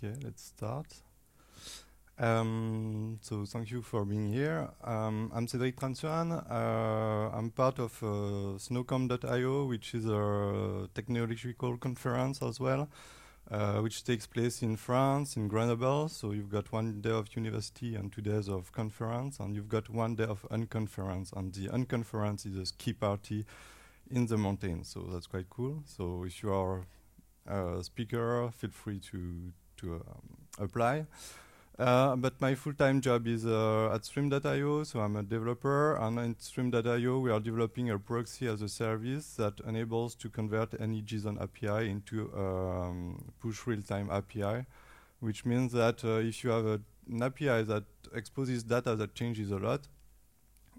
Okay, let's start. So thank you for being here. I'm Cédric Tran-Xuan. I'm part of snowcamp.io, which is a technological conference as well, which takes place in France, in Grenoble. So you've got 1 day of university and 2 days of conference, and you've got 1 day of unconference. And the unconference is a ski party in the mountains, so that's quite cool. So if you are a speaker, feel free to apply. But my full-time job is at Stream.io, so I'm a developer, and at Stream.io we are developing a proxy as a service that enables to convert any JSON API into push real-time API, which means that if you have an API that exposes data that changes a lot,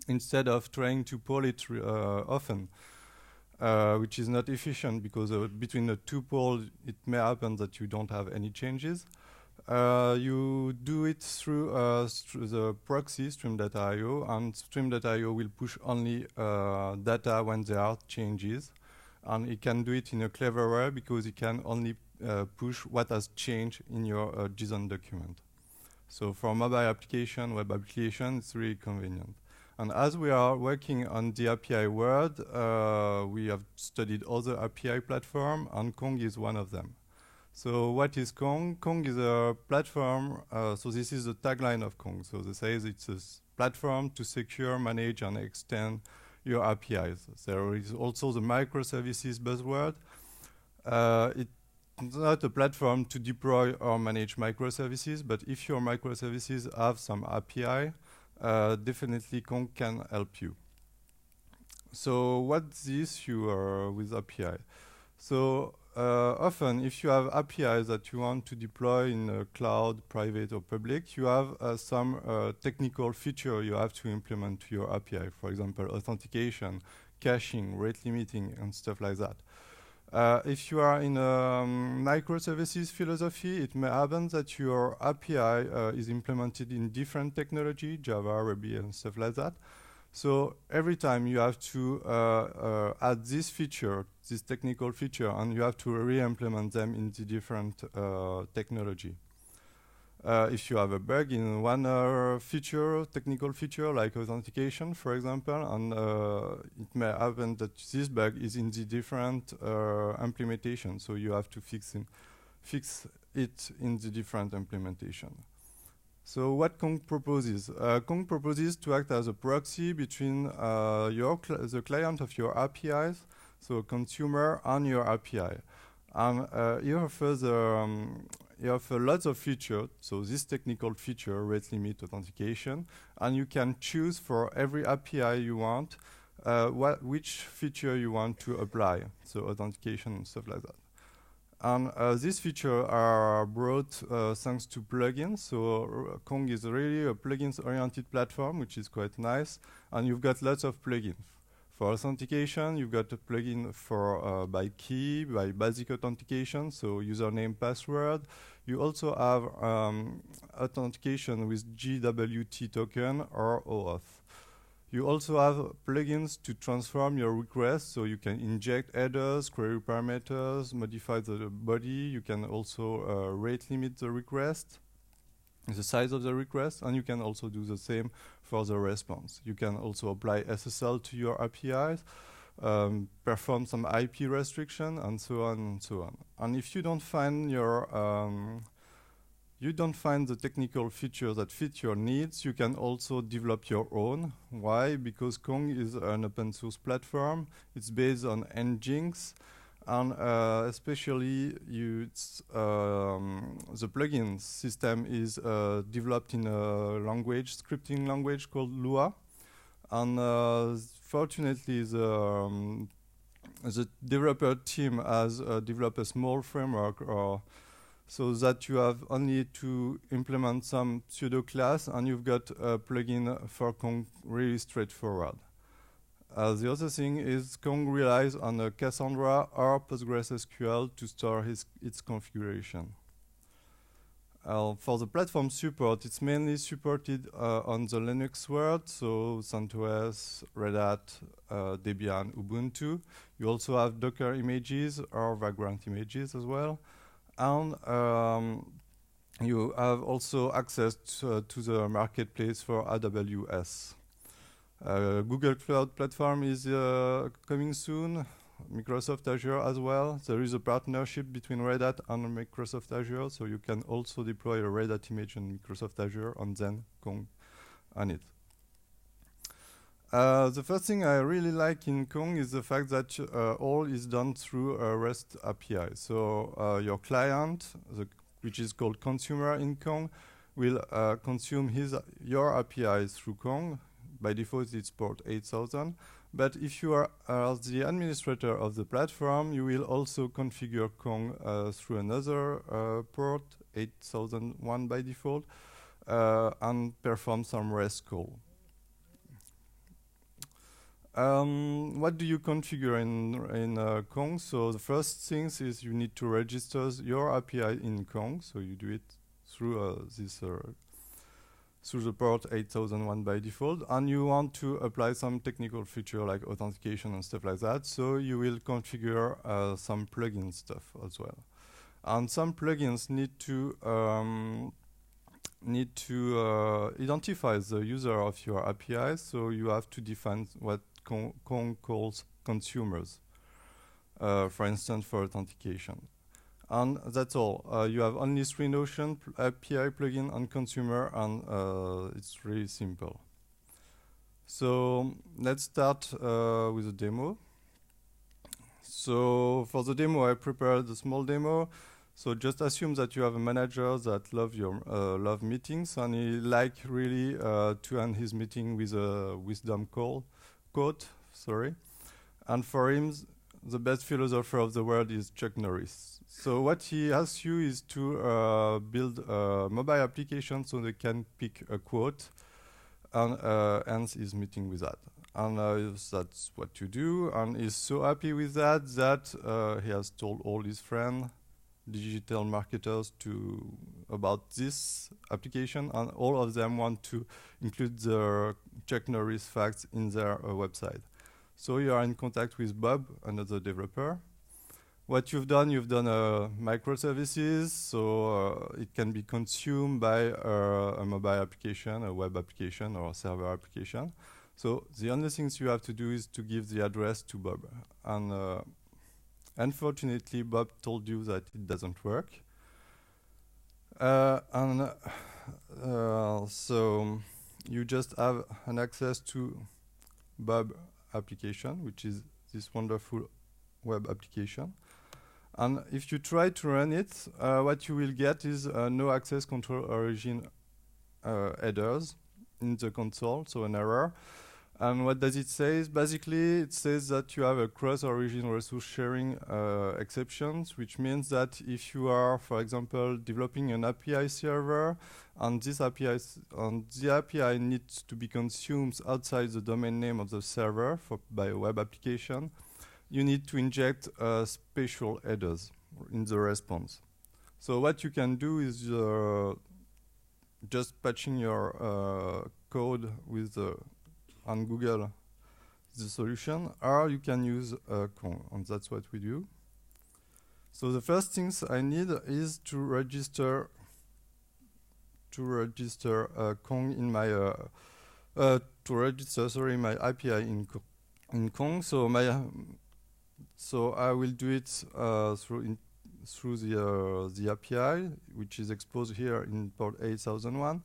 instead of trying to poll it often, which is not efficient because between the 2 polls it may happen that you don't have any changes. You do it through the proxy Stream.io, and Stream.io will push only data when there are changes, and it can do it in a clever way because it can only push what has changed in your JSON document. So for mobile application, web application, it's really convenient. And as we are working on the API world, we have studied other API platforms, and Kong is one of them. So what is Kong? Kong is a platform, so this is the tagline of Kong. So they say it's a platform to secure, manage, and extend your APIs. There is also the microservices buzzword. It's not a platform to deploy or manage microservices, but if your microservices have some API, definitely Kong can help you. So what's the issue with API? So often, if you have APIs that you want to deploy in a cloud, private or public, you have some technical feature you have to implement to your API. For example, authentication, caching, rate limiting, and stuff like that. If you are in a microservices philosophy, it may happen that your API is implemented in different technology, Java, Ruby, and stuff like that. So every time you have to add this feature, this technical feature, and you have to re-implement them in the different technology. If you have a bug in one feature, technical feature, like authentication, for example, and it may happen that this bug is in the different implementation, so you have to fix it in the different implementation. So what Kong proposes? Kong proposes to act as a proxy between the client of your APIs, so consumer, and your API. And you offer lots of features, so this technical feature, rate limit, authentication, and you can choose for every API you want which feature you want to apply, so authentication and stuff like that. And these features are brought thanks to plugins. So Kong is really a plugins-oriented platform, which is quite nice. And you've got lots of plugins. For authentication, you've got a plugin for by key, by basic authentication, so username, password. You also have authentication with JWT token or OAuth. You also have plugins to transform your requests, so you can inject headers, query parameters, modify the body. You can also rate limit the request, the size of the request, and you can also do the same for the response. You can also apply SSL to your APIs, perform some IP restriction, and so on and so on. And if you don't find the technical features that fit your needs, you can also develop your own. Why? Because Kong is an open source platform. It's based on Nginx, and especially the plugin system is developed in a scripting language called Lua. And fortunately, the developer team has developed a small framework so that you have only to implement some pseudo class, and you've got a plugin for Kong really straightforward. The other thing is Kong relies on a Cassandra or PostgreSQL to store its configuration. For the platform support, it's mainly supported on the Linux world, so CentOS, Red Hat, Debian, Ubuntu. You also have Docker images or Vagrant images as well. And you have also access to the marketplace for AWS. Google Cloud Platform is coming soon. Microsoft Azure as well. There is a partnership between Red Hat and Microsoft Azure, so you can also deploy a Red Hat image in Microsoft Azure and then Kong on it. The first thing I really like in Kong is the fact that all is done through a REST API. So your client, which is called consumer in Kong, will consume your API through Kong. By default, it's port 8000. But if you are the administrator of the platform, you will also configure Kong through another port, 8001 by default, and perform some REST call. What do you configure in Kong? So the first thing is you need to register your API in Kong. So you do it through through the port 8001 by default, and you want to apply some technical feature like authentication and stuff like that. So you will configure some plugin stuff as well. And some plugins need to identify the user of your API. So you have to define what Kong calls consumers, for instance, for authentication. And that's all. You have only 3 notions: API, plugin, and consumer, and it's really simple. So let's start with a demo. So for the demo, I prepared a small demo. So just assume that you have a manager that love meetings, and he like really to end his meeting with a wisdom quote. And for him, the best philosopher of the world is Chuck Norris. So what he asks you is to build a mobile application so they can pick a quote and ends his meeting with that. And that's what you do. And he's so happy with that he has told all his friends, digital marketers, about this application, and all of them want to include the Chuck Norris facts in their website. So you are in contact with Bob, another developer. What you've done microservices, so it can be consumed by a mobile application, a web application, or a server application. So the only things you have to do is to give the address to Bob. And unfortunately, Bob told you that it doesn't work. So you just have an access to Bob application, which is this wonderful web application. And if you try to run it, what you will get is no access control origin headers in the console, so an error. And what does it say? Basically, it says that you have a cross-origin resource sharing exceptions, which means that if you are, for example, developing an API server, and the API needs to be consumed outside the domain name of the server by a web application, you need to inject special headers in the response. So what you can do is just patching your code with on Google the solution, or you can use Kong, and that's what we do. So the first things I need is to register Kong in my my API in Kong. So I will do it through the API, which is exposed here in port 8001.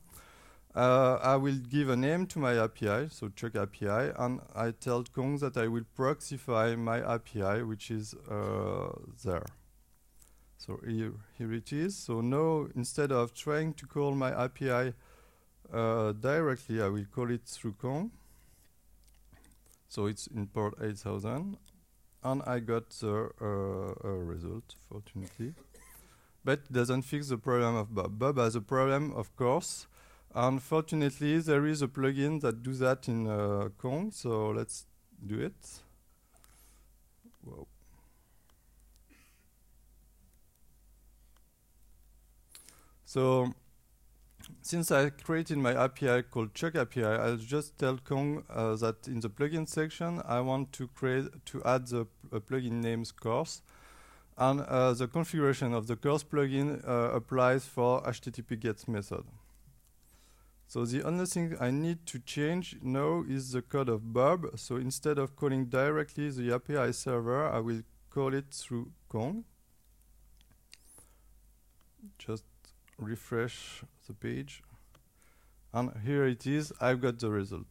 I will give a name to my API, so Chuck API, and I tell Kong that I will proxify my API, which is there. So here it is. So now, instead of trying to call my API directly, I will call it through Kong. So it's in port 8000, and I got the result, fortunately. But it doesn't fix the problem of Bob. Bob has a problem, of course. Unfortunately, there is a plugin that does that in Kong, so let's do it. Whoa. So, since I created my API called Chuck API, I'll just tell Kong that in the plugin section, I want to add a plugin names course. And the configuration of the curse plugin applies for HTTP GET method. So the only thing I need to change now is the code of Bob. So instead of calling directly the API server, I will call it through Kong. Just refresh the page. And here it is, I've got the result.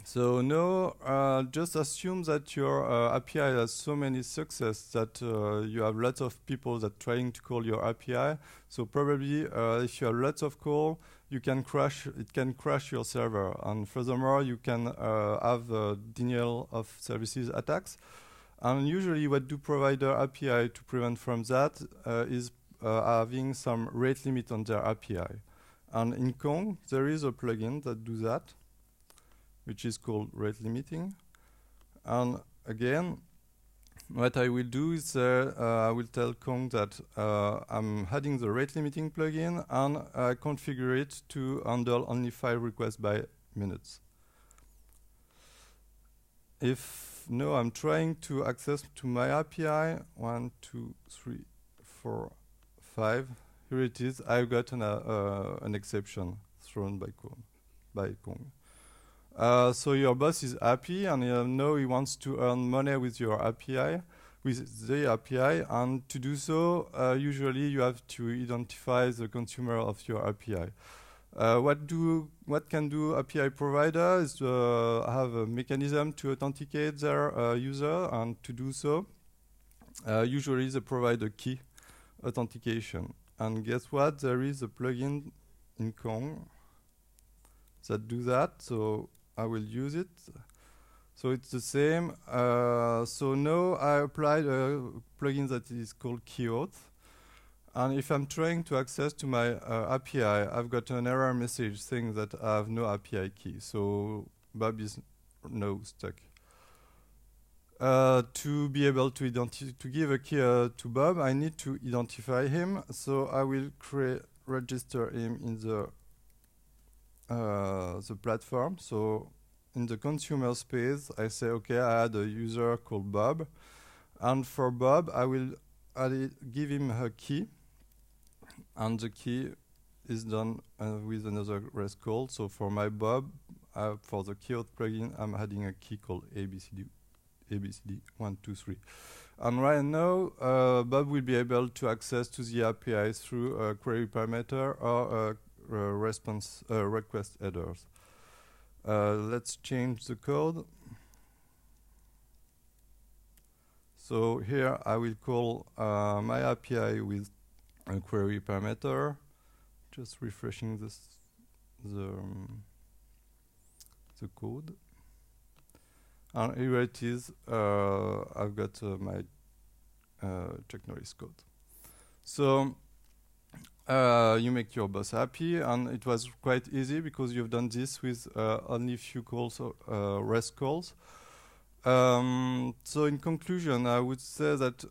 So now, just assume that your API has so many success that you have lots of people that trying to call your API. So probably, if you have lots of call, you can crash. It can crash your server, and furthermore, you can have denial of services attacks. And usually, what do provider API to prevent from that is having some rate limit on their API. And in Kong, there is a plugin that do that, which is called rate limiting. And again, what I will do is I will tell Kong that I'm adding the rate limiting plugin, and I configure it to handle only 5 requests by minutes. If now I'm trying to access to my API, 1, 2, 3, 4, 5, here it is. I've got an exception thrown by Kong. So your boss is happy, and now he wants to earn money with your API, with the API, and to do so, usually you have to identify the consumer of your API. What can do API provider is have a mechanism to authenticate their user, and to do so, usually they provide a key authentication. And guess what? There is a plugin in Kong that do that. So I will use it. So it's the same. So now I applied a plugin that is called KeyAuth. And if I'm trying to access to my API, I've got an error message saying that I have no API key. So Bob is now stuck. To be able to give a key to Bob, I need to identify him. So I will register him in the platform. So in the consumer space, I say, okay, I had a user called Bob. And for Bob, I will give him a key. And the key is done with another REST call. So for my Bob, for the KeyAuth plugin, I'm adding a key called ABCD 1, 2, 3. And right now, Bob will be able to access to the API through a query parameter or request headers. Let's change the code. So here I will call my API with a query parameter. Just refreshing the code. And here it is. I've got my check noise code. So you make your boss happy, and it was quite easy because you've done this with only few calls, REST calls. So in conclusion, I would say that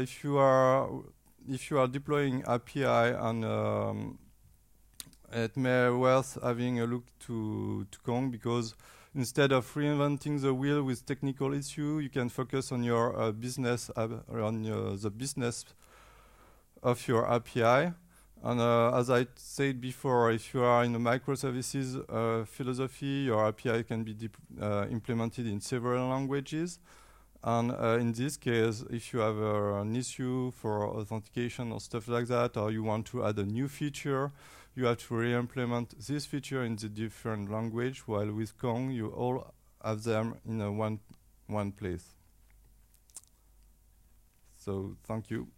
if you are deploying API, and it may be worth having a look to Kong, because instead of reinventing the wheel with technical issue, you can focus on your business, the business of your API. And as I said before, if you are in a microservices philosophy, your API can be implemented in several languages. And in this case, if you have an issue for authentication or stuff like that, or you want to add a new feature, you have to re-implement this feature in the different language, while with Kong, you all have them in a one place. So thank you.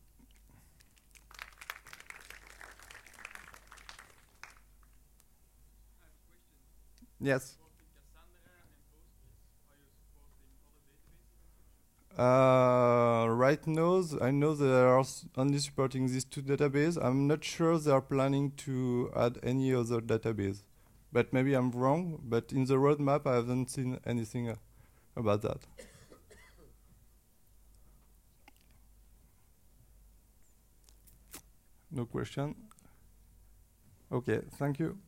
Yes. Right now, I know they are only supporting these 2 databases. I'm not sure they are planning to add any other database. But maybe I'm wrong. But in the roadmap, I haven't seen anything about that. No question? Okay, thank you.